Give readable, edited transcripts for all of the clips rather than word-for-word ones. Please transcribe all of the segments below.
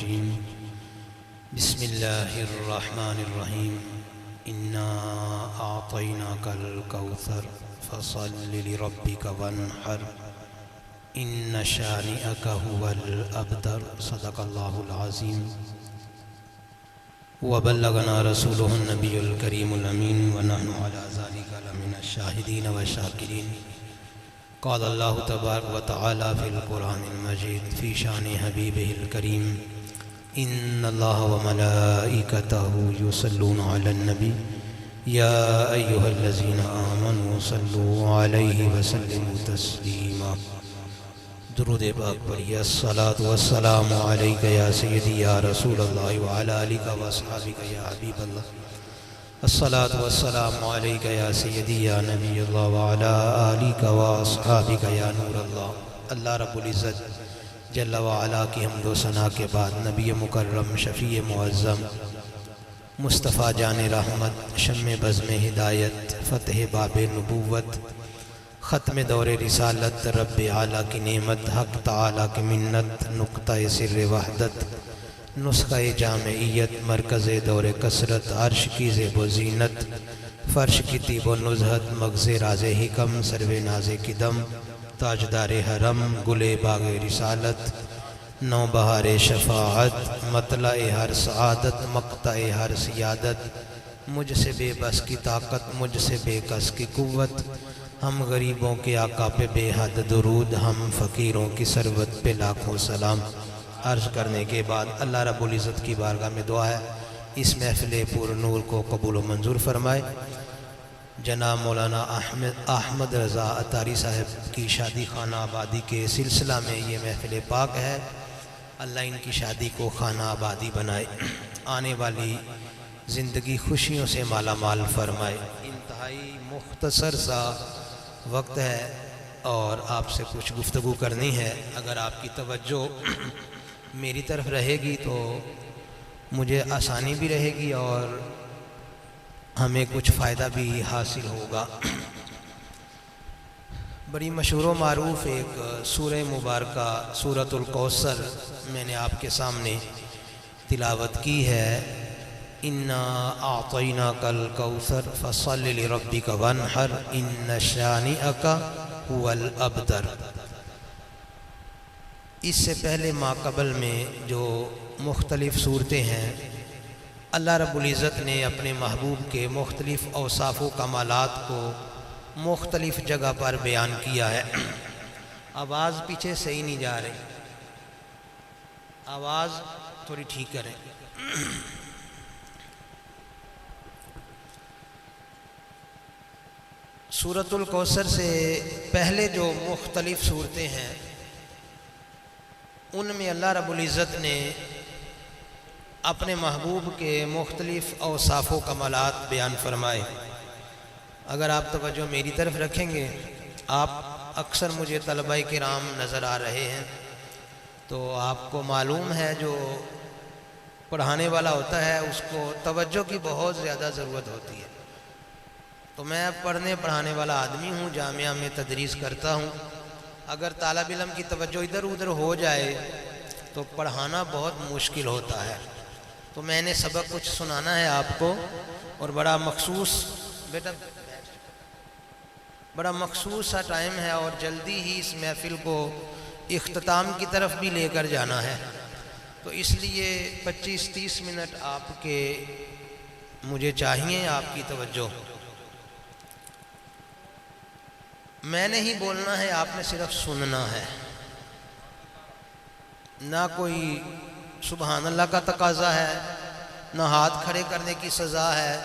الرجيم بسم الله الرحمن الرحيم إنا أعطيناك الكوثر فصل لربك وانحر إن شانئك هو الأبتر صدق الله العظيم وبلغنا رسوله النبي الكريم الأمين ونحن على ذلك لمن الشاهدين والشاكرين قال الله تبارك وتعالى في القرآن المجيد في شان حبيبه الكريم إن الله وملائكته يصلون على النبي يا أيها الذين آمنوا صلوا عليه وسلموا تسليما درود پاک پڑھیے الصلاة والسلام علیک یا سیدی یا رسول اللہ وعلی آلک واصحابک یا حبیب اللہ الصلاة والسلام علیک یا سیدی یا نبی اللہ وعلی آلک واصحابک یا نور اللہ۔ اللہ رب العزت جل وعلا کی حمد و ثنا کے بعد نبی مکرم شفیع معظم مصطفیٰ جان رحمت شمع بزم ہدایت فتح باب نبوت ختم دور رسالت رب اعلیٰ کی نعمت حق تعالیٰ کی منت نقطہ سر وحدت نسخہ جامعیت مرکز دور کثرت عرش کی زیب و زینت فرش کی طیب و نزہت مغز راز حکم سرو ناز کی دم تاجدار حرم گل باغ رسالت نو بہار شفاعت مطلع ہر سعادت مقطع ہر سیادت مجھ سے بے بس کی طاقت مجھ سے بے کس کی قوت ہم غریبوں کے آقا پہ بے حد درود ہم فقیروں کی ثروت پہ لاکھوں سلام۔ عرض کرنے کے بعد اللہ رب العزت کی بارگاہ میں دعا ہے اس محفل پر نور کو قبول و منظور فرمائے۔ جناب مولانا احمد رضا عطاری صاحب کی شادی خانہ آبادی کے سلسلہ میں یہ محفل پاک ہے، اللہ ان کی شادی کو خانہ آبادی بنائے، آنے والی زندگی خوشیوں سے مالا مال فرمائے۔ انتہائی مختصر سا وقت ہے اور آپ سے کچھ گفتگو کرنی ہے، اگر آپ کی توجہ میری طرف رہے گی تو مجھے آسانی بھی رہے گی اور ہمیں کچھ فائدہ بھی حاصل ہوگا۔ بڑی مشہور و معروف ایک سورہ مبارکہ سورۃ الکوثر میں نے آپ کے سامنے تلاوت کی ہے، اِنَّا أَعْطَيْنَاكَ الْكَوْثَرَ فَصَلِّ لِرَبِّكَ وَانْحَرْ إِنَّ شَانِئَكَ هُوَ الْأَبْتَرُ۔ اس سے پہلے ماقبل میں جو مختلف صورتیں ہیں اللہ رب العزت نے اپنے محبوب کے مختلف اوصاف و کمالات کو مختلف جگہ پر بیان کیا ہے۔ آواز پیچھے صحیح نہیں جا رہی، آواز تھوڑی ٹھیک کریں۔ سورۃ الکوثر سے پہلے جو مختلف صورتیں ہیں ان میں اللہ رب العزت نے اپنے محبوب کے مختلف اوصاف و کمالات بیان فرمائے۔ اگر آپ توجہ میری طرف رکھیں گے، آپ اکثر مجھے طلبہ کرام نظر آ رہے ہیں تو آپ کو معلوم ہے جو پڑھانے والا ہوتا ہے اس کو توجہ کی بہت زیادہ ضرورت ہوتی ہے۔ تو میں پڑھنے پڑھانے والا آدمی ہوں، جامعہ میں تدریس کرتا ہوں، اگر طالب علم کی توجہ ادھر ادھر ہو جائے تو پڑھانا بہت مشکل ہوتا ہے۔ تو میں نے سبق کچھ سنانا ہے آپ کو اور بڑا مخصوص سا ٹائم ہے اور جلدی ہی اس محفل کو اختتام کی طرف بھی لے کر جانا ہے، تو اس لیے 25-30 منٹ آپ کے مجھے چاہیے آپ کی توجہ۔ میں نے ہی بولنا ہے، آپ نے صرف سننا ہے، نہ کوئی سبحان اللہ کا تقاضا ہے، نہ ہاتھ کھڑے کرنے کی سزا ہے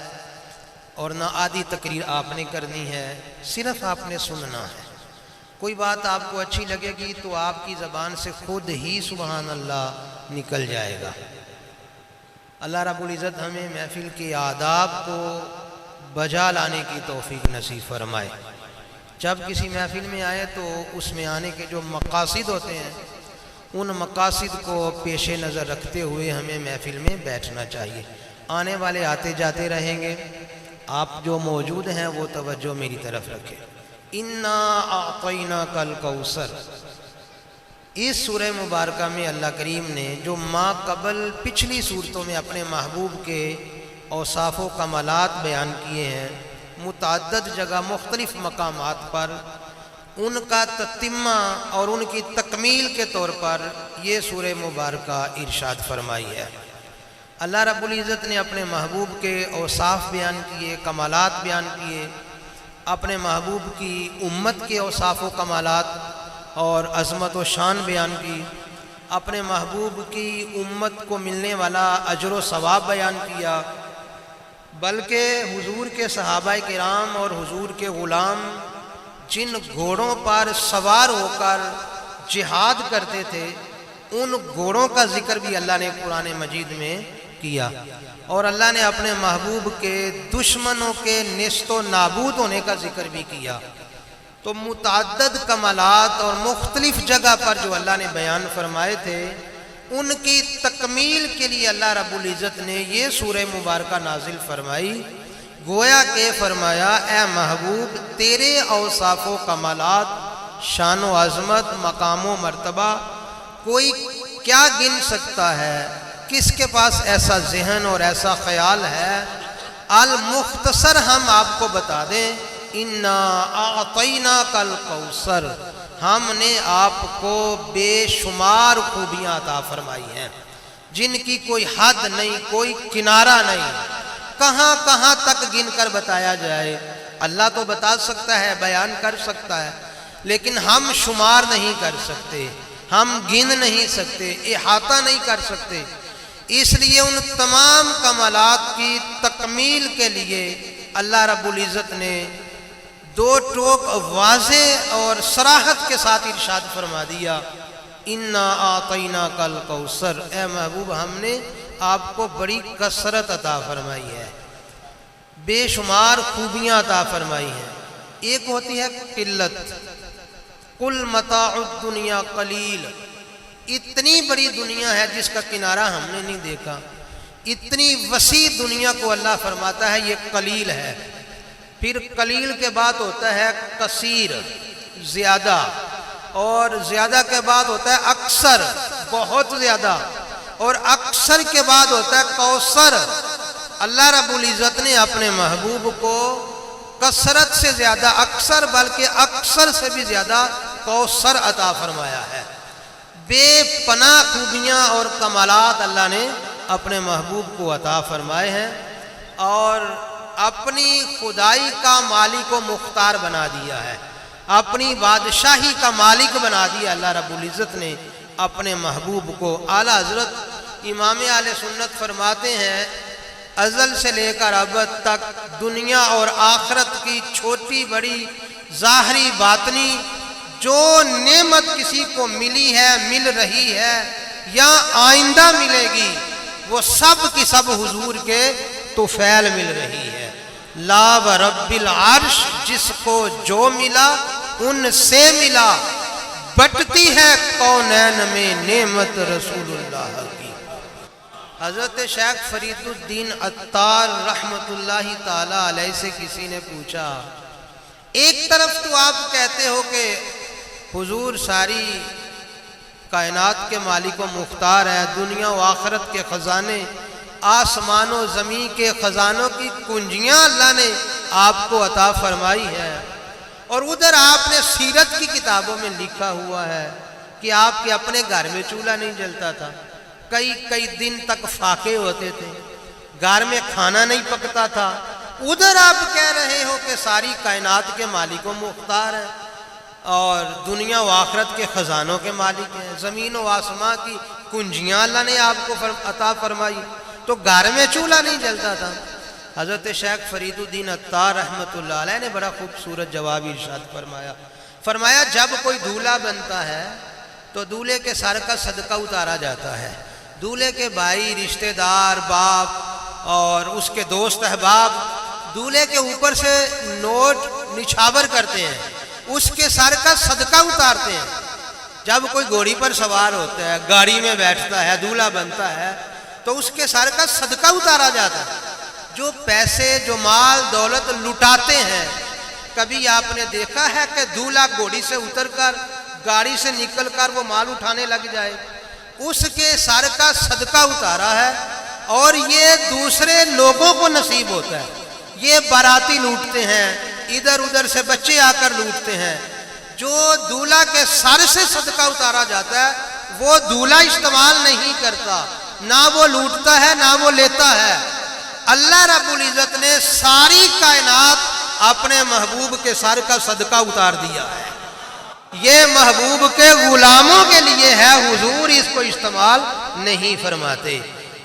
اور نہ آدھی تقریر آپ نے کرنی ہے، صرف آپ نے سننا ہے۔ کوئی بات آپ کو اچھی لگے گی تو آپ کی زبان سے خود ہی سبحان اللہ نکل جائے گا۔ اللہ رب العزت ہمیں محفل کے آداب کو بجا لانے کی توفیق نصیب فرمائے۔ جب کسی محفل میں آئے تو اس میں آنے کے جو مقاصد ہوتے ہیں ان مقاصد کو پیش نظر رکھتے ہوئے ہمیں محفل میں بیٹھنا چاہیے۔ آنے والے آتے جاتے رہیں گے، آپ جو موجود ہیں وہ توجہ میری طرف رکھیں۔ اِنَّا أَعْطَيْنَاكَ الْكَوْثَرَ، اس سورہ مبارکہ میں اللہ کریم نے جو ما قبل پچھلی صورتوں میں اپنے محبوب کے اوصاف و کمالات بیان کیے ہیں، متعدد جگہ مختلف مقامات پر ان کا تتمہ اور ان کی تکمیل کے طور پر یہ سورہ مبارکہ ارشاد فرمائی ہے۔ اللہ رب العزت نے اپنے محبوب کے اوصاف بیان کیے، کمالات بیان کیے، اپنے محبوب کی امت کے اوصاف و کمالات اور عظمت و شان بیان کی، اپنے محبوب کی امت کو ملنے والا اجر و ثواب بیان کیا، بلکہ حضور کے صحابہ کرام اور حضور کے غلام جن گھوڑوں پر سوار ہو کر جہاد کرتے تھے ان گھوڑوں کا ذکر بھی اللہ نے قرآن مجید میں کیا، اور اللہ نے اپنے محبوب کے دشمنوں کے نیست و نابود ہونے کا ذکر بھی کیا۔ تو متعدد کمالات اور مختلف جگہ پر جو اللہ نے بیان فرمائے تھے ان کی تکمیل کے لیے اللہ رب العزت نے یہ سورہ مبارکہ نازل فرمائی، گویا کہ فرمایا اے محبوب تیرے اوصاف و کمالات، شان و عظمت، مقام و مرتبہ کوئی کیا گن سکتا ہے؟ کس کے پاس ایسا ذہن اور ایسا خیال ہے؟ المختصر ہم آپ کو بتا دیں، انا اعطیناک الکوثر، ہم نے آپ کو بے شمار خوبیاں عطا فرمائی ہیں جن کی کوئی حد نہیں، کوئی کنارہ نہیں، کہاں کہاں تک گن کر بتایا جائے۔ اللہ تو بتا سکتا ہے، بیان کر سکتا ہے، لیکن ہم شمار نہیں کر سکتے، ہم گن نہیں سکتے، احاطہ نہیں کر سکتے۔ اس لیے ان تمام کمالات کی تکمیل کے لیے اللہ رب العزت نے دو ٹوک واضح اور صراحت کے ساتھ ارشاد فرما دیا، انا اعطیناک الکوثر، اے محبوب ہم نے آپ کو بڑی کثرت عطا فرمائی ہے، بے شمار خوبیاں عطا فرمائی ہیں۔ ایک ہوتی ہے قلت، قل متاع الدنیا قلیل، اتنی بڑی دنیا ہے جس کا کنارہ ہم نے نہیں دیکھا، اتنی وسیع دنیا کو اللہ فرماتا ہے یہ قلیل ہے۔ پھر قلیل کے بعد ہوتا ہے کثیر، زیادہ، اور زیادہ کے بعد ہوتا ہے اکثر، بہت زیادہ، اور اکثر کے بعد ہوتا ہے کوثر۔ اللہ رب العزت نے اپنے محبوب کو کثرت سے زیادہ اکثر، بلکہ اکثر سے بھی زیادہ کوثر عطا فرمایا ہے۔ بے پناہ خوبیاں اور کمالات اللہ نے اپنے محبوب کو عطا فرمائے ہیں، اور اپنی خدائی کا مالک و مختار بنا دیا ہے، اپنی بادشاہی کا مالک بنا دیا اللہ رب العزت نے اپنے محبوب کو۔ اعلیٰ حضرت امام اہل سنت فرماتے ہیں ازل سے لے کر ابد تک دنیا اور آخرت کی چھوٹی بڑی ظاہری باطنی جو نعمت کسی کو ملی ہے، مل رہی ہے یا آئندہ ملے گی، وہ سب کی سب حضور کے طفیل مل رہی ہے۔ لا ورب العرش، جس کو جو ملا ان سے ملا، بٹتی ہے کونین میں نعمت رسول اللہ کی۔ حضرت شیخ فرید الدین عطار رحمت اللہ تعالی علیہ سے کسی نے پوچھا، ایک طرف تو آپ کہتے ہو کہ حضور ساری کائنات کے مالک و مختار ہے، دنیا و آخرت کے خزانے، آسمان و زمین کے خزانوں کی کنجیاں اللہ نے آپ کو عطا فرمائی ہے، اور ادھر آپ نے سیرت کی کتابوں میں لکھا ہوا ہے کہ آپ کے اپنے گھر میں چولہا نہیں جلتا تھا، کئی دن تک فاقے ہوتے تھے، گھر میں کھانا نہیں پکتا تھا۔ ادھر آپ کہہ رہے ہو کہ ساری کائنات کے مالک و مختار ہیں اور دنیا و آخرت کے خزانوں کے مالک ہیں، زمین و آسمان کی کنجیاں اللہ نے آپ کو عطا فرمائی، تو گھر میں چولہا نہیں جلتا تھا۔ حضرت شیخ فرید الدین عطار رحمت اللہ علیہ نے بڑا خوبصورت جواب ارشاد فرمایا جب کوئی دولہا بنتا ہے تو دولہے کے سر کا صدقہ اتارا جاتا ہے، دولہے کے بھائی، رشتہ دار، باپ اور اس کے دوست احباب دولہے کے اوپر سے نوٹ نچھاور کرتے ہیں، اس کے سر کا صدقہ اتارتے ہیں۔ جب کوئی گھوڑی پر سوار ہوتا ہے، گاڑی میں بیٹھتا ہے، دولہا بنتا ہے تو اس کے سر کا صدقہ اتارا جاتا ہے۔ جو پیسے، جو مال دولت لٹاتے ہیں، کبھی آپ نے دیکھا ہے کہ دولہا گھوڑی سے اتر کر گاڑی سے نکل کر وہ مال اٹھانے لگ جائے، اس کے سر کا صدقہ اتارا ہے، اور یہ دوسرے لوگوں کو نصیب ہوتا ہے۔ یہ باراتی لوٹتے ہیں، ادھر ادھر سے بچے آ کر لوٹتے ہیں، جو دولہا کے سر سے صدقہ اتارا جاتا ہے وہ دولہا استعمال نہیں کرتا، نہ وہ لوٹتا ہے نہ وہ لیتا ہے۔ اللہ رب العزت نے ساری کائنات اپنے محبوب کے سر کا صدقہ اتار دیا ہے، یہ محبوب کے غلاموں کے لیے ہے، حضور اس کو استعمال نہیں فرماتے۔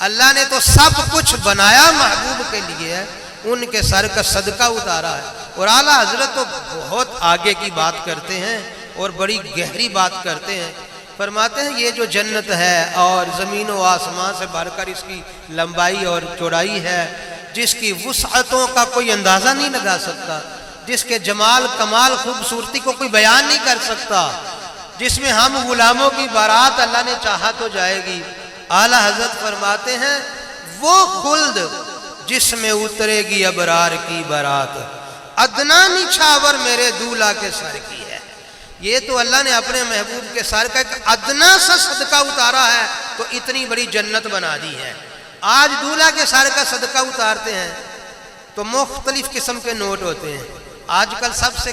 اللہ نے تو سب کچھ بنایا محبوب کے لیے ہے، ان کے سر کا صدقہ اتارا ہے۔ اور اعلیٰ حضرت تو بہت آگے کی بات کرتے ہیں اور بڑی گہری بات کرتے ہیں، فرماتے ہیں یہ جو جنت ہے اور زمین و آسمان سے بڑھ کر اس کی لمبائی اور چوڑائی ہے، جس کی وسعتوں کا کوئی اندازہ نہیں لگا سکتا، جس کے جمال کمال خوبصورتی کو کوئی بیان نہیں کر سکتا، جس میں ہم غلاموں کی بارات اللہ نے چاہا تو جائے گی۔ اعلیٰ حضرت فرماتے ہیں وہ خلد جس میں اترے گی ابرار کی بارات، ادنا نچھاور میرے دولہا کے سر کی ہے۔ یہ تو اللہ نے اپنے محبوب کے سر کا ایک ادنا سا صدقہ اتارا ہے تو اتنی بڑی جنت بنا دی ہے۔ آج دولہا کے سر کا صدقہ اتارتے ہیں تو مختلف قسم کے نوٹ ہوتے ہیں۔ آج کل سب سے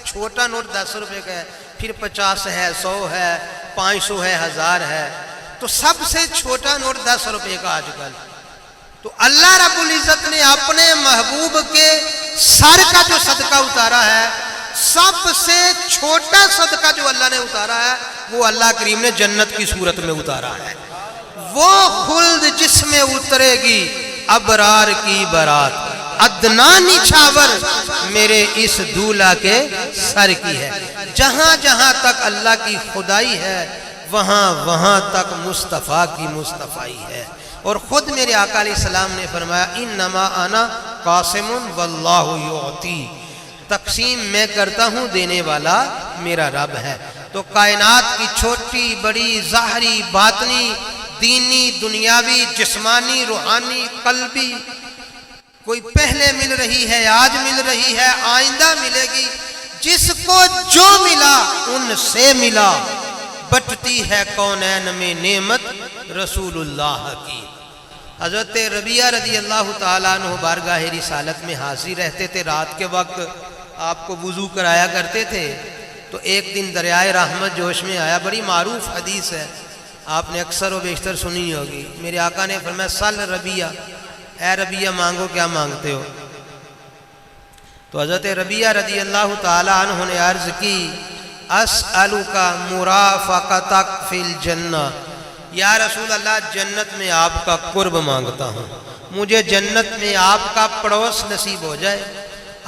چھوٹا نوٹ 10 روپے کا ہے، پھر 50 ہے، 100 ہے، 500 ہے، 1000 ہے، تو سب سے چھوٹا نوٹ 10 روپے کا آج کل۔ تو اللہ رب العزت نے اپنے محبوب کے سر کا جو صدقہ اتارا ہے، سب سے چھوٹا صدقہ جو اللہ نے اتارا ہے وہ اللہ کریم نے جنت کی صورت میں اتارا ہے۔ وہ خلد جس میں اترے گی ابرار کی بارات، ادنا نچھاور میرے اس دولہا کے سر کی ہے۔ جہاں جہاں تک اللہ کی خدائی ہے وہاں وہاں تک مصطفیٰ کی مصطفائی ہے۔ اور خود میرے آقا علیہ السلام نے فرمایا انما انا قاسم واللہ یعطی، تقسیم میں کرتا ہوں، دینے والا میرا رب ہے۔ تو کائنات کی چھوٹی بڑی ظاہری باطنی دینی دنیاوی جسمانی روحانی قلبی کوئی پہلے مل رہی ہے، آج مل رہی ہے، آئندہ ملے گی، جس کو جو ملا ان سے ملا، بٹتی ہے کونین میں نعمت رسول اللہ کی۔ حضرت ربیہ رضی اللہ تعالیٰ عنہ بارگاہ رسالت میں حاضر رہتے تھے، رات کے وقت آپ کو وضو کرایا کرتے تھے۔ تو ایک دن دریائے رحمت جوش میں آیا، بڑی معروف حدیث ہے، آپ نے اکثر و بیشتر سنی ہوگی۔ میرے آقا نے فرمایا سل ربیہ، اے ربیہ مانگو، کیا مانگتے ہو؟ تو حضرت ربیہ رضی اللہ تعالیٰ عنہ نے عرض کی اسألک مرافقتک فی الجنہ، یا رسول اللہ جنت میں آپ کا قرب مانگتا ہوں، مجھے جنت میں آپ کا پڑوس نصیب ہو جائے،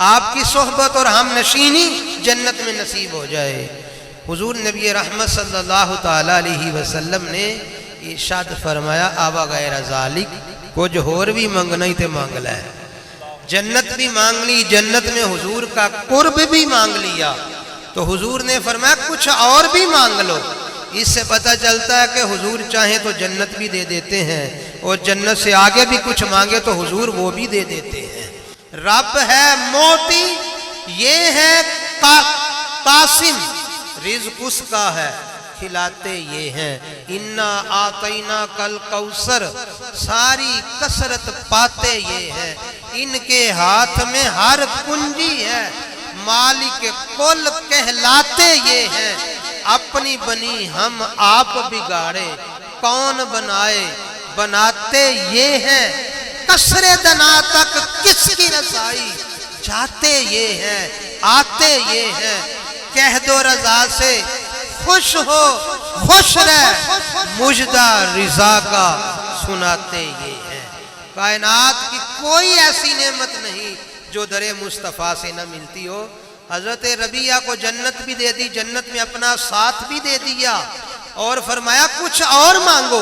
آپ کی صحبت اور ہم نشینی جنت میں نصیب ہو جائے۔ حضور نبی رحمت صلی اللہ تعالیٰ علیہ وسلم نے ارشاد فرمایا آبا غیر ذالک، کچھ اور بھی منگنا ہی تے مانگ لے، جنت بھی مانگ لی، جنت میں حضور کا قرب بھی مانگ لیا۔ تو حضور نے فرمایا کچھ اور بھی مانگ لو۔ اس سے پتہ چلتا ہے کہ حضور چاہیں تو جنت بھی دے دیتے ہیں، اور جنت سے آگے بھی کچھ مانگے تو حضور وہ بھی دے دیتے ہیں۔ رب ہے موتی، یہ ہے قاسم، رزق اس کا ہے، کھلاتے یہ ہیں۔ انا آتینا کل کوثر، ساری کثرت پاتے یہ ہیں، ان کے ہاتھ میں ہر کنجی ہے، مالک کل کہلاتے یہ ہیں۔ اپنی بنی ہم آپ بگاڑے، کون بنائے بناتے یہ ہیں، قصر دنا تک کس کی رسائی، جاتے یہ ہیں آتے یہ ہیں، کہہ دو رضا سے خوش ہو خوش رہ، مجدہ رضا کا سناتے یہ ہیں۔ کائنات کی کوئی ایسی نعمت نہیں جو در مصطفیٰ سے نہ ملتی ہو۔ حضرت ربیہ کو جنت بھی دے دی، جنت میں اپنا ساتھ بھی دے دیا، اور فرمایا کچھ اور مانگو۔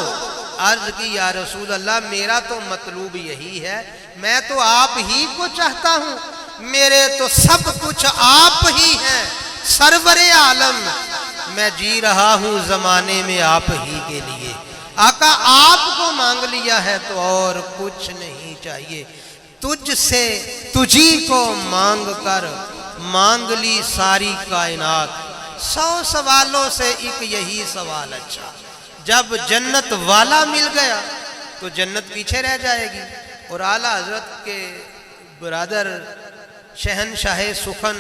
عرض کی یا رسول اللہ میرا تو مطلوب یہی ہے، میں تو آپ ہی کو چاہتا ہوں، میرے تو سب کچھ آپ ہی ہیں، سرور عالم، میں جی رہا ہوں زمانے میں آپ ہی کے لیے۔ آقا آپ کو مانگ لیا ہے تو اور کچھ نہیں چاہیے، تجھ سے تجھی کو مانگ کر مانگ لی ساری کائنات، 100 سوالوں سے ایک یہی سوال اچھا، جب جنت والا مل گیا تو جنت پیچھے رہ جائے گی۔ اور اعلیٰ حضرت کے برادر شہنشاہ سخن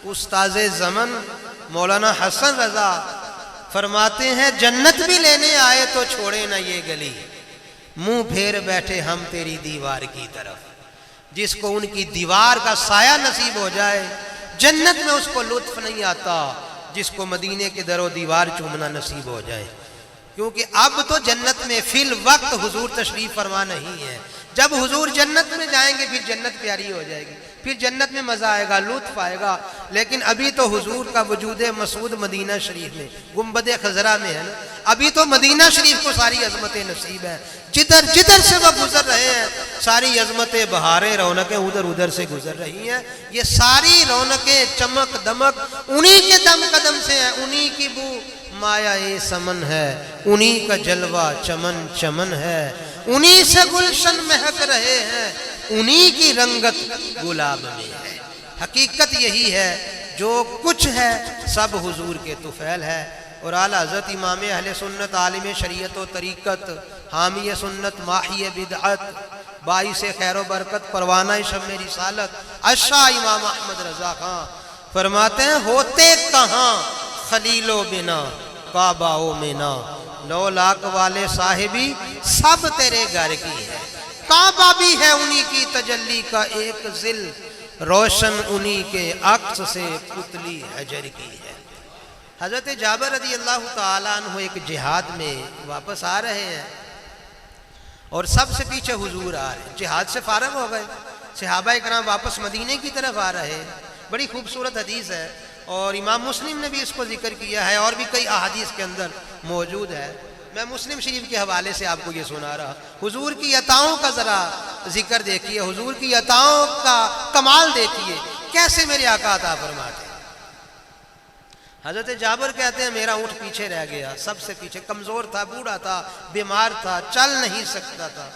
استاذ زمن مولانا حسن رضا فرماتے ہیں جنت بھی لینے آئے تو چھوڑے نہ یہ گلی، منہ پھیر بیٹھے ہم تیری دیوار کی طرف۔ جس کو ان کی دیوار کا سایہ نصیب ہو جائے جنت میں اس کو لطف نہیں آتا جس کو مدینے کے در و دیوار چومنا نصیب ہو جائے، کیونکہ اب تو جنت میں فی الوقت حضور تشریف فرما نہیں ہے۔ جب حضور جنت میں جائیں گے پھر جنت پیاری ہو جائے گی، پھر جنت میں مزہ آئے گا، لطف آئے گا، لیکن ابھی تو حضور کا وجود مسعود مدینہ شریف میں گنبد خضرا میں ہے نا، ابھی تو مدینہ شریف کو ساری عظمتیں نصیب ہیں، جدھر جدھر سے وہ گزر رہے ہیں ساری عظمتیں بہاریں رونقیں ادھر ادھر سے گزر رہی ہیں۔ یہ ساری رونقیں چمک دمک انہی کے دم قدم سے ہیں، انہی کی بو مایا سمن ہے، انہی کا جلوہ چمن چمن ہے، انہی سے گلشن مہک رہے ہیں، انہی کی رنگت گلاب میں ہے۔ حقیقت یہی ہے جو کچھ ہے سب حضور کے طفیل ہے۔ اور اعلیٰ حضرت امام اہل سنت عالم شریعت و طریقت حامی سنت ماحی بدعت باعث خیر و برکت پروانہ شمع رسالت اشاہ امام احمد رضا خان فرماتے ہیں ہوتے کہاں خلیل و بنا کعبہ و منا، 9 لاکھ والے صاحبی سب تیرے گھر کی ہے، کعبہ بھی ہے انہی کی تجلی کا ایک ذل، روشن انہی کے عکس سے پتلی حجر کی ہے۔ حضرت جابر رضی اللہ تعالیٰ عنہ ایک جہاد میں واپس آ رہے ہیں اور سب سے پیچھے حضور آ رہے ہیں، جہاد سے فارغ ہو گئے، صحابہ اکرام واپس مدینے کی طرف آ رہے ہیں۔ بڑی خوبصورت حدیث ہے اور امام مسلم نے بھی اس کو ذکر کیا ہے اور بھی کئی احادیث کے اندر موجود ہے۔ میں مسلم شریف کے حوالے سے آپ کو یہ سنا رہا، حضور کی عطاؤں کا ذرا ذکر دیکھیے، حضور کی عطاؤں کا کمال دیکھیے، کیسے میرے آقا عطا فرماتے ہیں۔ حضرت جابر کہتے ہیں میرا اونٹ پیچھے رہ گیا، سب سے پیچھے، کمزور تھا، بوڑھا تھا، بیمار تھا، چل نہیں سکتا تھا،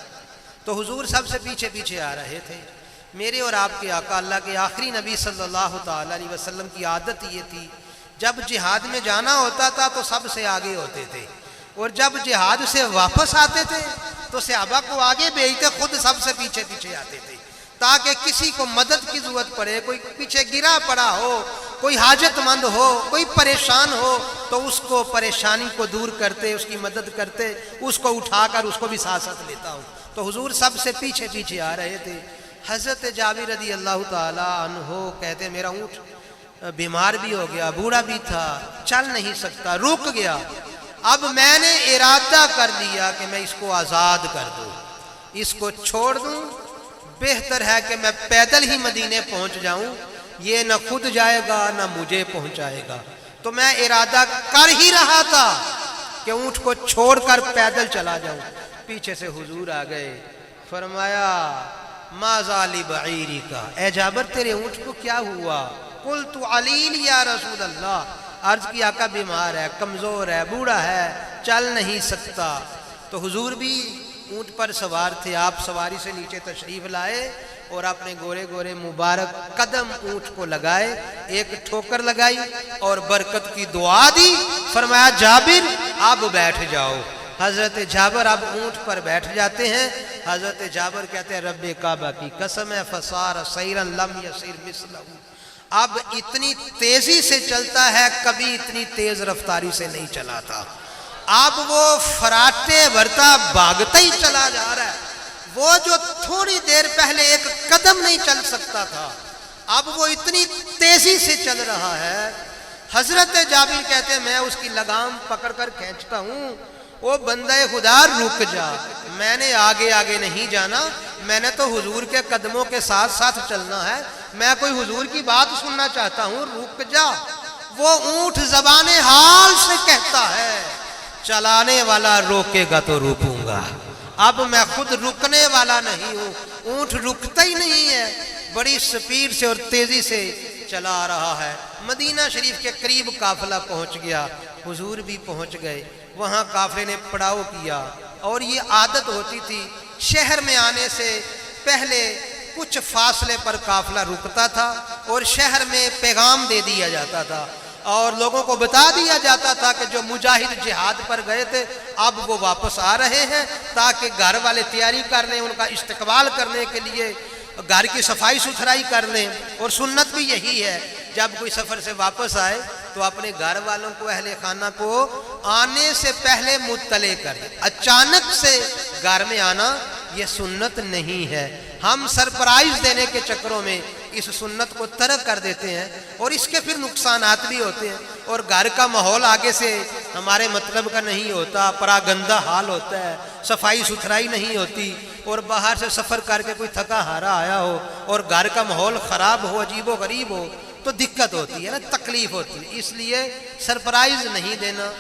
تو حضور سب سے پیچھے پیچھے آ رہے تھے۔ میرے اور آپ کے آقا اللہ کے آخری نبی صلی اللہ تعالی علیہ وسلم کی عادت یہ تھی جب جہاد میں جانا ہوتا تھا تو سب سے آگے ہوتے تھے، اور جب جہاد سے واپس آتے تھے تو صحابہ کو آگے بھیجتے، خود سب سے پیچھے پیچھے آتے تھے تاکہ کسی کو مدد کی ضرورت پڑے، کوئی پیچھے گرا پڑا ہو، کوئی حاجت مند ہو، کوئی پریشان ہو تو اس کو پریشانی کو دور کرتے، اس کی مدد کرتے، اس کو اٹھا کر اس کو بھی ساتھ ساتھ لیتا ہوں۔ تو حضور سب سے پیچھے پیچھے آ رہے تھے۔ حضرت جابر رضی اللہ تعالی عنہ کہتے میرا اونٹ بیمار بھی ہو گیا، بوڑھا بھی تھا، چل نہیں سکتا، رک گیا، اب میں نے ارادہ کر لیا کہ میں اس کو آزاد کر دوں، اس کو چھوڑ دوں، بہتر ہے کہ میں پیدل ہی مدینے پہنچ جاؤں، یہ نہ خود جائے گا نہ مجھے پہنچائے گا۔ تو میں ارادہ کر ہی رہا تھا کہ اونٹ کو چھوڑ کر پیدل چلا جاؤں، پیچھے سے حضور آ گئے، فرمایا ماذا لبعیری کا، اے جابر تیرے اونٹ کو کیا ہوا؟ قلت علیل یا رسول اللہ، عرض کی آقا بیمار ہے، کمزور ہے، بوڑھا ہے، چل نہیں سکتا۔ تو حضور بھی اونٹ پر سوار تھے، آپ سواری سے نیچے تشریف لائے اور اپنے گورے گورے مبارک قدم اونٹ کو لگائے، ایک ٹھوکر لگائی اور برکت کی دعا دی، فرمایا جابر اب بیٹھ جاؤ۔ حضرت جابر اب اونٹ پر بیٹھ جاتے ہیں۔ حضرت جابر کہتے ہیں رب کعبہ کی قسم ہے فصار سیرا لم یسیر مثلہ، اب اتنی تیزی سے چلتا ہے، کبھی اتنی تیز رفتاری سے نہیں چلا تھا، اب وہ فراٹے بھرتا بھاگتا ہی چلا جا رہا ہے، وہ جو تھوڑی دیر پہلے ایک قدم نہیں چل سکتا تھا اب وہ اتنی تیزی سے چل رہا ہے۔ حضرت جابر کہتے ہیں میں اس کی لگام پکڑ کر کھینچتا ہوں، وہ بندہ خدا رک جا، میں نے آگے آگے نہیں جانا، میں نے تو حضور کے قدموں کے ساتھ ساتھ چلنا ہے، میں کوئی حضور کی بات سننا چاہتا ہوں، رک جا۔ وہ اونٹ زبان حال سے کہتا ہے چلانے والا روکے گا تو روکوں گا، اب میں خود رکنے والا نہیں ہوں۔ اونٹ رکتا ہی نہیں ہے، بڑی سپیڈ سے اور تیزی سے چلا رہا ہے۔ مدینہ شریف کے قریب قافلہ پہنچ گیا، حضور بھی پہنچ گئے، وہاں قافلے نے پڑاؤ کیا، اور یہ عادت ہوتی تھی شہر میں آنے سے پہلے کچھ فاصلے پر قافلہ رکتا تھا اور شہر میں پیغام دے دیا جاتا تھا، اور لوگوں کو بتا دیا جاتا تھا کہ جو مجاہد جہاد پر گئے تھے اب وہ واپس آ رہے ہیں، تاکہ گھر والے تیاری کر لیں ان کا استقبال کرنے کے لیے، گھر کی صفائی ستھرائی کر لیں۔ اور سنت بھی یہی ہے، جب کوئی سفر سے واپس آئے تو اپنے گھر والوں کو، اہل خانہ کو آنے سے پہلے مطلع کر دیں۔ اچانک سے گھر میں آنا یہ سنت نہیں ہے۔ ہم سرپرائز دینے کے چکروں میں اس سنت کو ترک کر دیتے ہیں، اور اس کے پھر نقصانات بھی ہوتے ہیں، اور گھر کا ماحول آگے سے ہمارے مطلب کا نہیں ہوتا، پراگندہ حال ہوتا ہے، صفائی ستھرائی نہیں ہوتی، اور باہر سے سفر کر کے کوئی تھکا ہارا آیا ہو اور گھر کا ماحول خراب ہو، عجیب و غریب ہو، تو دقت ہوتی ہے نا، تکلیف ہوتی ہے۔ اس لیے سرپرائز نہیں دینا،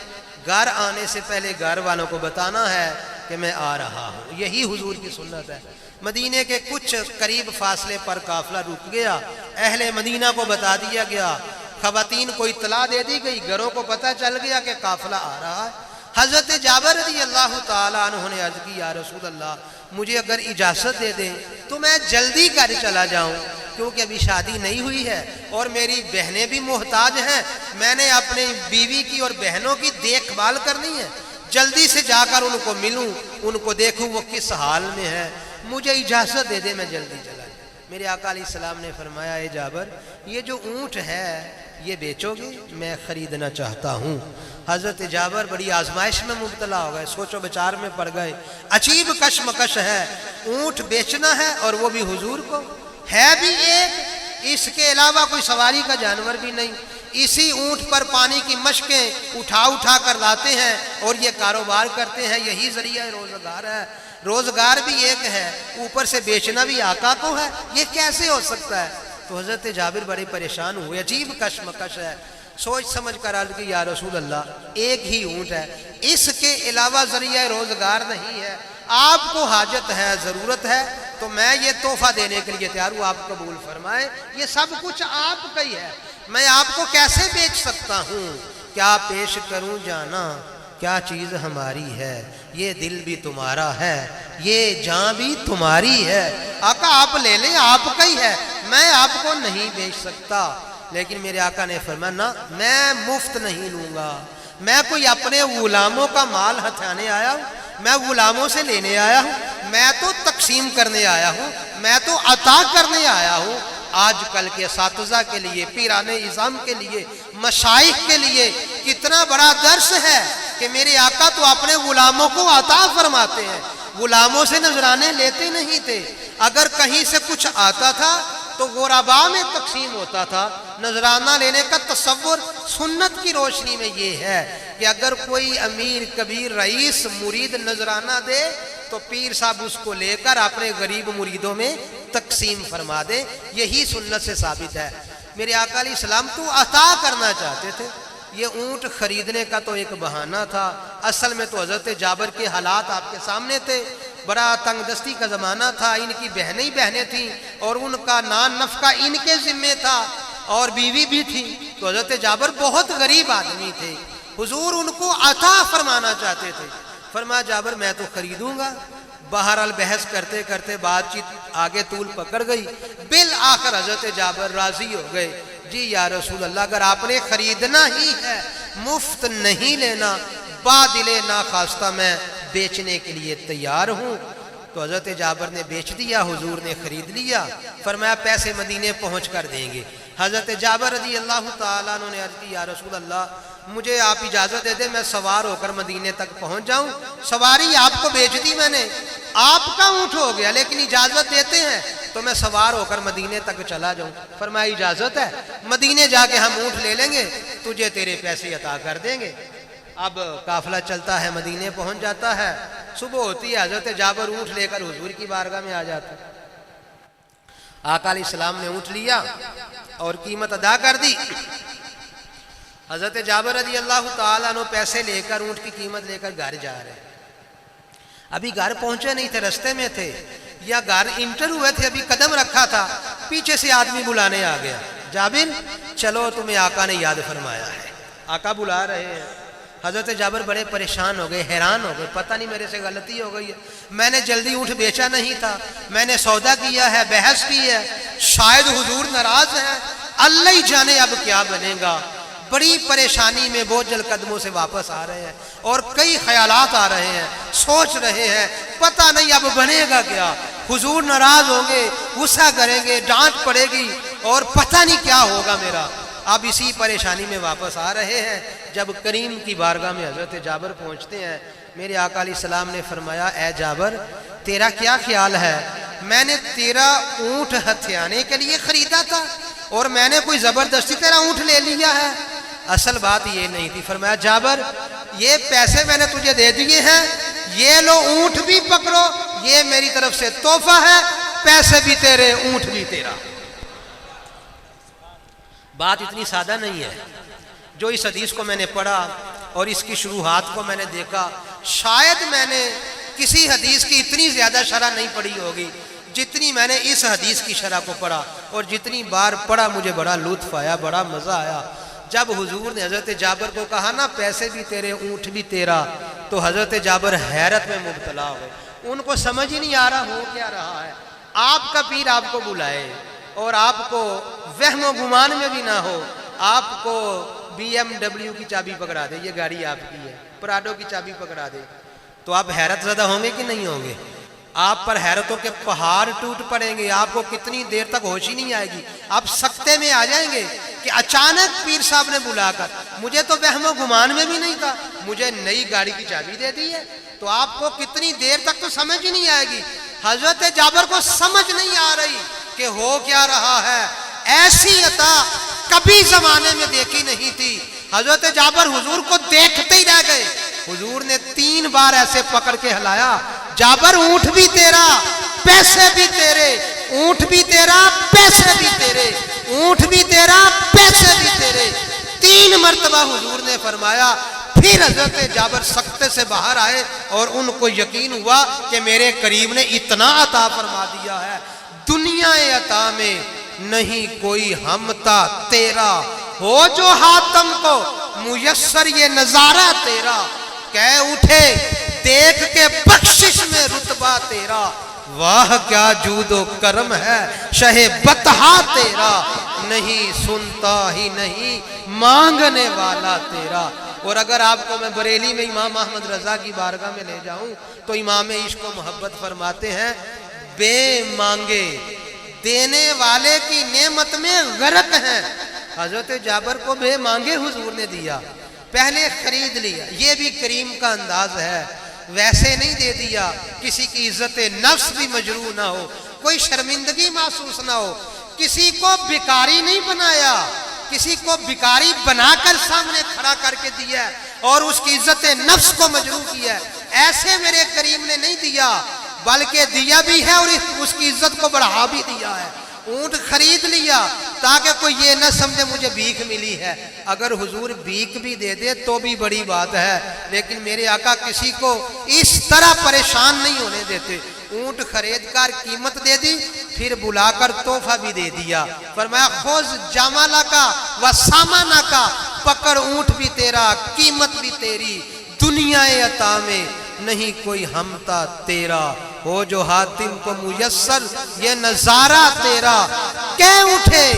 گھر آنے سے پہلے گھر والوں کو بتانا ہے کہ میں آ رہا ہوں۔ یہی حضور کی سنت ہے۔ مدینے کے کچھ قریب فاصلے پر قافلہ رک گیا، اہل مدینہ کو بتا دیا گیا، خواتین کو اطلاع دے دی گئی، گھروں کو پتہ چل گیا کہ قافلہ آ رہا ہے۔ حضرت جابر رضی اللہ تعالیٰ عنہ نے عرض کی، یا رسول اللہ مجھے اگر اجازت دے دیں تو میں جلدی گھر چلا جاؤں، کیونکہ ابھی شادی نہیں ہوئی ہے اور میری بہنیں بھی محتاج ہیں، میں نے اپنی بیوی کی اور بہنوں کی دیکھ بھال کرنی ہے، جلدی سے جا کر ان کو ملوں، ان کو دیکھوں وہ کس حال میں ہے، مجھے اجازت دے دے میں جلدی چلا جاؤں۔ میرے آقا علیہ السلام نے فرمایا، اے جابر یہ جو اونٹ ہے یہ بیچو گے؟ میں خریدنا چاہتا ہوں۔ حضرت جابر بڑی آزمائش میں مبتلا ہو گئے، سوچ و بچار میں پڑ گئے، عجیب کشمکش ہے، اونٹ بیچنا ہے اور وہ بھی حضور کو، ہے بھی ایک، اس کے علاوہ کوئی سواری کا جانور بھی نہیں، اسی اونٹ پر پانی کی مشکیں اٹھا اٹھا کر لاتے ہیں اور یہ کاروبار کرتے ہیں، یہی ذریعہ روزگار ہے، روزگار بھی ایک ہے، اوپر سے بیچنا بھی آقا کو ہے، یہ کیسے ہو سکتا ہے؟ تو حضرت جابر بڑے پریشان ہوئے، عجیب کشمکش ہے، سوچ سمجھ کر عرض کی، یا رسول اللہ ایک ہی اونٹ ہے، اس کے علاوہ ذریعہ روزگار نہیں ہے، آپ کو حاجت ہے، ضرورت ہے، تو میں یہ تحفہ دینے کے لیے تیار ہوں، آپ قبول فرمائیں، یہ سب کچھ آپ کا ہی ہے، میں آپ کو کیسے بیچ سکتا ہوں؟ کیا پیش کروں جانا، کیا چیز ہماری ہے، یہ دل بھی تمہارا ہے، یہ جان بھی تمہاری ہے، آقا آپ لے لیں، آپ کا ہی ہے، میں آپ کو نہیں بیچ سکتا۔ لیکن میرے آقا نے فرمایا، نہ میں مفت نہیں لوں گا، میں کوئی اپنے غلاموں کا مال ہتھیانے آیا ہوں، میں غلاموں سے لینے آیا ہوں، میں تو تقسیم کرنے آیا ہوں، میں تو عطا کرنے آیا ہوں۔ آج کل کے اساتذہ کے لیے، پیران اعظام کے لیے، مشائخ کے لیے کتنا بڑا درس ہے کہ میرے آقا تو اپنے غلاموں کو عطا فرماتے ہیں، غلاموں سے نذرانے لیتے نہیں تھے، اگر کہیں سے کچھ آتا تھا تو غرباء میں تقسیم ہوتا تھا۔ نذرانہ لینے کا تصور سنت کی روشنی میں یہ ہے کہ اگر کوئی امیر کبیر رئیس مرید نذرانہ دے تو پیر صاحب اس کو لے کر اپنے غریب مریدوں میں تقسیم فرما دے، یہی سنت سے ثابت ہے۔ میرے آقا علیہ السلام تو عطا کرنا چاہتے تھے، یہ اونٹ خریدنے کا تو ایک بہانہ تھا، اصل میں تو حضرت جابر کے حالات آپ کے سامنے تھے، بڑا تنگ دستی کا زمانہ تھا، ان کی بہنیں ہی بہنیں تھیں اور ان کا نان نفقہ ان کے ذمہ تھا اور بیوی بھی تھی، تو حضرت جابر بہت غریب آدمی تھے، حضور ان کو عطا فرمانا چاہتے تھے۔ فرمایا جابر میں تو خریدوں گا۔ بہرحال بحث کرتے کرتے بات چیت آگے طول پکڑ گئی، بالآخر حضرت جابر راضی ہو گئے، جی یا رسول اللہ اگر آپ نے خریدنا ہی ہے، مفت نہیں لینا، بادل ناخواستہ میں بیچنے کے لیے تیار ہوں۔ تو حضرت جابر نے بیچ دیا، حضور نے خرید لیا، فرمایا پیسے مدینے پہنچ کر دیں گے۔ حضرت جابر رضی اللہ تعالیٰ عنہ نے عرض کی، یا رسول اللہ مجھے آپ اجازت دے دیں میں سوار ہو کر مدینے تک پہنچ جاؤں، سواری آپ کو بیچ دی میں نے، آپ کا اونٹ ہو گیا، لیکن اجازت دیتے ہیں تو میں سوار ہو کر مدینے تک چلا جاؤں۔ فرمایا اجازت ہے، مدینے جا کے ہم اونٹ لے لیں گے، تجھے تیرے پیسے عطا کر دیں گے۔ اب قافلہ چلتا ہے، مدینے پہنچ جاتا ہے، صبح ہوتی ہے، حضرت جابر اونٹ لے کر حضور کی بارگاہ میں آ جاتے ہیں۔ آقا علیہ السلام نے اونٹ لیا اور قیمت ادا کر دی۔ حضرت جابر رضی اللہ تعالیٰ عنہ پیسے لے کر اونٹ کی قیمت لے کر گھر جا رہے ہیں، ابھی گھر پہنچے نہیں تھے، رستے میں تھے یا گھر انٹر ہوئے تھے، ابھی قدم رکھا تھا، پیچھے سے آدمی بلانے آ گیا، جابر چلو تمہیں آقا نے یاد فرمایا ہے، آقا بلا رہے ہیں۔ حضرت جابر بڑے پریشان ہو گئے، حیران ہو گئے، پتہ نہیں میرے سے غلطی ہو گئی ہے، میں نے جلدی اونٹ بیچا نہیں تھا، میں نے سودا کیا ہے، بحث کی ہے، شاید حضور ناراض ہیں، اللہ ہی جانے اب کیا بنے گا۔ بڑی پریشانی میں بوجھل قدموں سے واپس آ رہے ہیں اور کئی خیالات آ رہے ہیں، سوچ رہے ہیں پتہ نہیں اب بنے گا کیا، حضور ناراض ہوں گے، غصہ کریں گے، ڈانٹ پڑے گی اور پتہ نہیں کیا ہوگا میرا۔ اب اسی پریشانی میں واپس آ رہے ہیں، جب کریم کی بارگاہ میں حضرت جابر پہنچتے ہیں، میرے آقا علیہ السلام نے فرمایا اے جابر تیرا کیا خیال ہے، میں نے تیرا اونٹ ہتھیانے کے لیے خریدا تھا اور میں نے کوئی زبردستی تیرا اونٹ لے لیا ہے؟ اصل بات یہ نہیں تھی۔ فرمایا جابر یہ پیسے میں نے تجھے دے دیے ہیں، یہ لو اونٹ بھی پکڑو، یہ میری طرف سے تحفہ ہے، پیسے بھی تیرے اونٹ بھی تیرا۔ بات اتنی سادہ نہیں ہے۔ جو اس حدیث کو میں نے پڑھا اور اس کی شروحات کو میں نے دیکھا، شاید میں نے کسی حدیث کی اتنی زیادہ شرح نہیں پڑھی ہوگی جتنی میں نے اس حدیث کی شرح کو پڑھا، اور جتنی بار پڑھا مجھے بڑا لطف آیا، بڑا مزہ آیا۔ جب حضور نے حضرت جابر کو کہا نا پیسے بھی تیرے اونٹ بھی تیرا، تو حضرت جابر حیرت میں مبتلا ہوئے، ان کو سمجھ ہی نہیں آ رہا ہو کیا رہا ہے۔ آپ کا پیر آپ کو بلائے اور آپ کو وہم و گمان میں بھی نہ ہو، آپ کو BMW کی چابی پکڑا دے، یہ گاڑی آپ کی ہے، پراڈو کی چابی پکڑا دے، تو آپ حیرت زدہ ہوں گے کہ نہیں ہوں گے؟ آپ پر حیرتوں کے پہاڑ ٹوٹ پڑیں گے، آپ کو کتنی دیر تک ہوش ہی نہیں آئے گی، آپ سکتے میں آ جائیں گے کہ اچانک پیر صاحب نے بلا کر، مجھے تو وہم و گمان میں بھی نہیں تھا، مجھے نئی گاڑی کی چابی دے دی ہے، تو آپ کو کتنی دیر تک تو سمجھ ہی نہیں آئے گی۔ حضرت جابر کو سمجھ نہیں آ رہی کہ ہو کیا رہا ہے، ایسی عطا کبھی زمانے میں دیکھی نہیں تھی۔ حضرت جابر حضور کو دیکھتے ہی رہ گئے۔ حضور نے 3 بار ایسے پکڑ کے ہلایا، جابر اونٹ بھی تیرا، پیسے بھی تیرے، اونٹ بھی تیرا، پیسے بھی تیرے، اونٹ بھی تیرا، پیسے بھی تیرے۔ 3 مرتبہ حضور نے فرمایا۔ پھر حضرت جابر سکتے سے باہر آئے اور ان کو یقین ہوا کہ میرے کریم نے اتنا عطا فرما دیا ہے، دنیا عطا میں نہیں کوئی ہمتا تیرا، ہو جو حاتم کو میسر یہ نظارہ تیرا، کہہ اٹھے دیکھ کے بخشش میں رتبہ تیرا، واہ کیا جود و کرم ہے شہ بطحا تیرا، نہیں سنتا ہی نہیں مانگنے والا تیرا۔ اور اگر آپ کو میں بریلی میں امام احمد رضا کی بارگاہ میں لے جاؤں تو امام عشق و محبت فرماتے ہیں بے مانگے دینے والے کی نعمت میں غرق ہیں۔ حضرت جابر کو بے مانگے حضور نے دیا، پہلے خرید لیا، یہ بھی کریم کا انداز ہے، ویسے نہیں دے دیا، کسی کی عزت نفس بھی مجروح نہ ہو، کوئی شرمندگی محسوس نہ ہو، کسی کو بھکاری نہیں بنایا، کسی کو بھکاری بنا کر سامنے کھڑا کر کے دیا اور اس کی عزت نفس کو مجروح کیا ہے، ایسے میرے کریم نے نہیں دیا، بلکہ دیا بھی ہے اور اس کی عزت کو بڑھا بھی دیا ہے۔ اونٹ خرید لیا تاکہ کوئی یہ نہ سمجھے مجھے بھیک ملی ہے، اگر حضور بھیک بھی دے دے تو بھی بڑی بات ہے، لیکن میرے آقا کسی کو اس طرح پریشان نہیں ہونے دیتے۔ اونٹ خرید کر قیمت دے دی، پھر بلا کر تحفہ بھی دے دیا، فرمایا خذ جمالہ کا و سامانہ کا، پکڑ اونٹ بھی تیرا، قیمت بھی تیری، دنیا عطا میں نہیں کوئی ہمتا تیرا، ہو جو حاتم کو میسر یہ نظارہ تیرا، کہہ اٹھے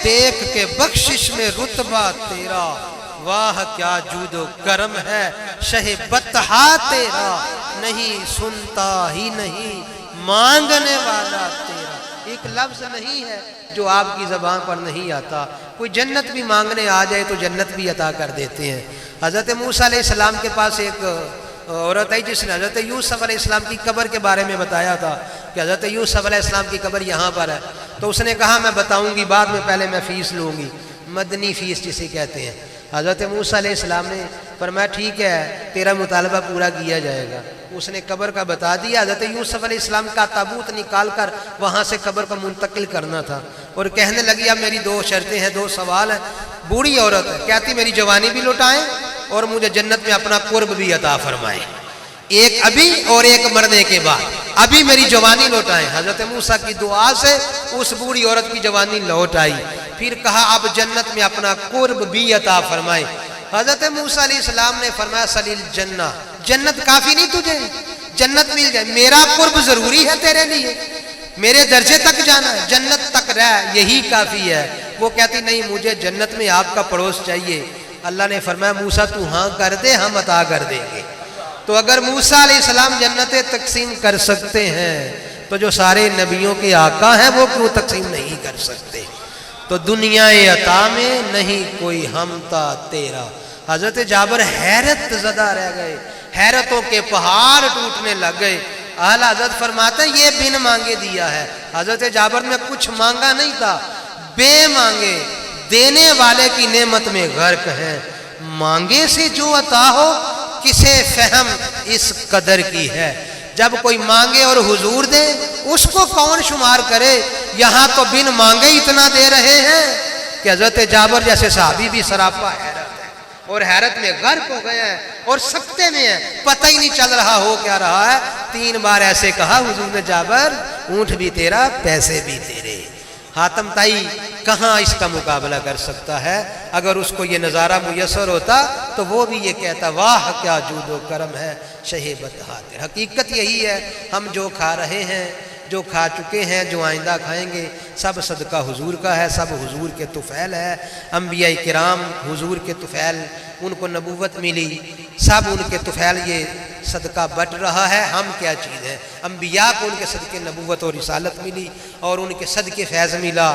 دیکھ کے بخشش میں رتبہ تیرا، واہ کیا جود و کرم ہے شہ بطحا تیرا، نہیں سنتا ہی نہیں مانگنے والا تیرا۔ ایک لفظ نہیں ہے جو آپ کی زبان پر نہیں آتا، کوئی جنت بھی مانگنے آ جائے تو جنت بھی عطا کر دیتے ہیں۔ حضرت موسیٰ علیہ السلام کے پاس ایک عورت آئی جس نے حضرت یوسف علیہ السلام کی قبر کے بارے میں بتایا تھا کہ حضرت یوسف علیہ السلام کی قبر یہاں پر ہے، تو اس نے کہا میں بتاؤں گی بعد میں، پہلے میں فیس لوں گی، مدنی فیس جسے کہتے ہیں۔ حضرت موسیٰ علیہ السلام نے فرمایا ٹھیک ہے تیرا مطالبہ پورا کیا جائے گا۔ اس نے قبر کا بتا دیا۔ حضرت یوسف علیہ السلام کا تابوت نکال کر وہاں سے قبر کو منتقل کرنا تھا، اور کہنے لگی اب میری 2 شرطیں ہیں، 2 سوال ہیں۔ بوڑھی عورت ہے، کہتی میری جوانی بھی لوٹائیں اور مجھے جنت میں اپنا قرب بھی عطا فرمائیں، ایک ابھی اور ایک مرنے کے بعد، ابھی میری جوانی لوٹائیں۔ حضرت موسیٰ کی دعا سے اس بوڑھی عورت کی جوانی لوٹ آئی، پھر کہا اب جنت میں اپنا قرب بھی عطا فرمائے۔ حضرت موسیٰ علیہ السلام نے فرمایا سلیل جنہ، جنت کافی نہیں تجھے، جنت مل جائے، میرا قرب ضروری ہے تیرے لیے، میرے درجے تک جانا ہے، جنت تک رہ یہی کافی ہے۔ وہ کہتی نہیں مجھے جنت میں آپ کا پڑوس چاہیے. اللہ نے فرمایا موسیٰ تو ہاں کر دے ہم عطا کر دیں گے. تو اگر موسیٰ علیہ السلام جنتیں تقسیم کر سکتے ہیں تو جو سارے نبیوں کے آقا ہیں وہ کیوں تقسیم نہیں کر سکتے؟ تو دنیا عطا میں نہیں کوئی ہم تا تیرا. حضرت جابر حیرت زدہ رہ گئے، حیرتوں کے پہاڑ ٹوٹنے لگ گئے. اعلی حضرت فرماتے ہیں یہ بن مانگے دیا ہے. حضرت جابر نے کچھ مانگا نہیں تھا، بے مانگے دینے والے کی نعمت میں غرق ہیں. مانگے سے جو عطا ہو کسے فہم اس قدر کی ہے. جب کوئی مانگے اور حضور دے اس کو کون شمار کرے. یہاں تو بن مانگے اتنا دے رہے ہیں کہ حضرت جابر جیسے صحابی بھی سراپا حیرت ہے اور حیرت میں غرق ہو گئے ہیں اور سکتے میں ہیں، پتہ ہی نہیں چل رہا ہو کیا رہا ہے. 3 بار ایسے کہا حضور نے جابر اونٹ بھی تیرا پیسے بھی تیرے. حاتم طائی کہاں اس کا مقابلہ کر سکتا ہے؟ اگر اس کو یہ نظارہ میسر ہوتا تو وہ بھی یہ کہتا واہ کیا جود و کرم ہے شہیبت ہاتھ. حقیقت یہی ہے ہم جو کھا رہے ہیں، جو کھا چکے ہیں، جو آئندہ کھائیں گے، سب صدقہ حضور کا ہے، سب حضور کے طفیل ہے. انبیاء کرام حضور کے طفیل، ان کو نبوت ملی، سب ان کے طفیل یہ صدقہ بٹ رہا ہے. ہم کیا چیز ہے؟ انبیاء کو ان کے صدقے نبوت اور رسالت ملی اور ان کے صدقے فیض ملا.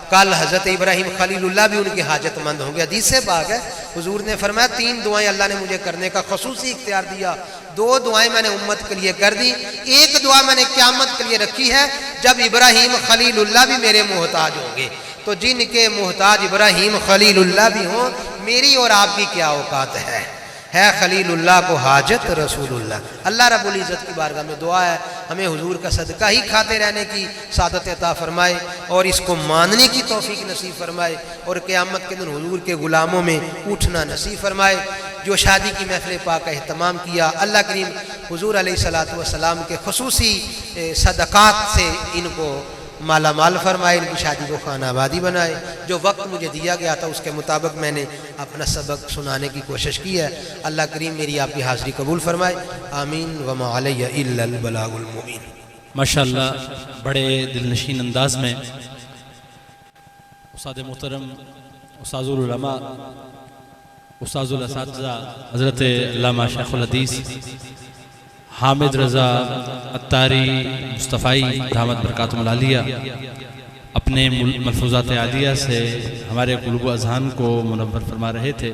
کل حضرت ابراہیم خلیل اللہ بھی ان کے حاجت مند ہوں گے. حدیث سے پاک ہے حضور نے فرمایا 3 دعائیں اللہ نے مجھے کرنے کا خصوصی اختیار دیا. 2 دعائیں میں نے امت کے لیے کر دی، 1 دعا میں نے قیامت کے لیے رکھی ہے جب ابراہیم خلیل اللہ بھی میرے محتاج ہوں گے. تو جن کے محتاج ابراہیم خلیل اللہ بھی ہوں، میری اور آپ کی کیا اوقات ہے خلیل اللہ کو حاجت رسول اللہ. اللہ رب العزت کی بارگاہ میں دعا ہے ہمیں حضور کا صدقہ ہی کھاتے رہنے کی سعادت عطا فرمائے اور اس کو ماننے کی توفیق نصیب فرمائے اور قیامت کے دن حضور کے غلاموں میں اٹھنا نصیب فرمائے. جو شادی کی محفل پاک کا اہتمام کیا، اللہ کریم حضور علیہ الصلوۃ والسلام کے خصوصی صدقات سے ان کو مالا مال فرمائے، ان کی شادی کو خانہ آبادی بنائے. جو وقت مجھے دیا گیا تھا اس کے مطابق میں نے اپنا سبق سنانے کی کوشش کی ہے. اللہ کریم میری آپ کی حاضری قبول فرمائے. آمین. وما علی الا البلاغ المبین. ماشاءاللہ بڑے دل نشین انداز میں استاد محترم، استاذ العلماء، استاذ الاساتذہ حضرت علامہ شیخ الحدیث حامد رضا عطاری مصطفی دامت برکاتہم العالیہ اپنے ملفوظات عالیہ سے ہمارے قلوب و اذہان کو منور فرما رہے تھے.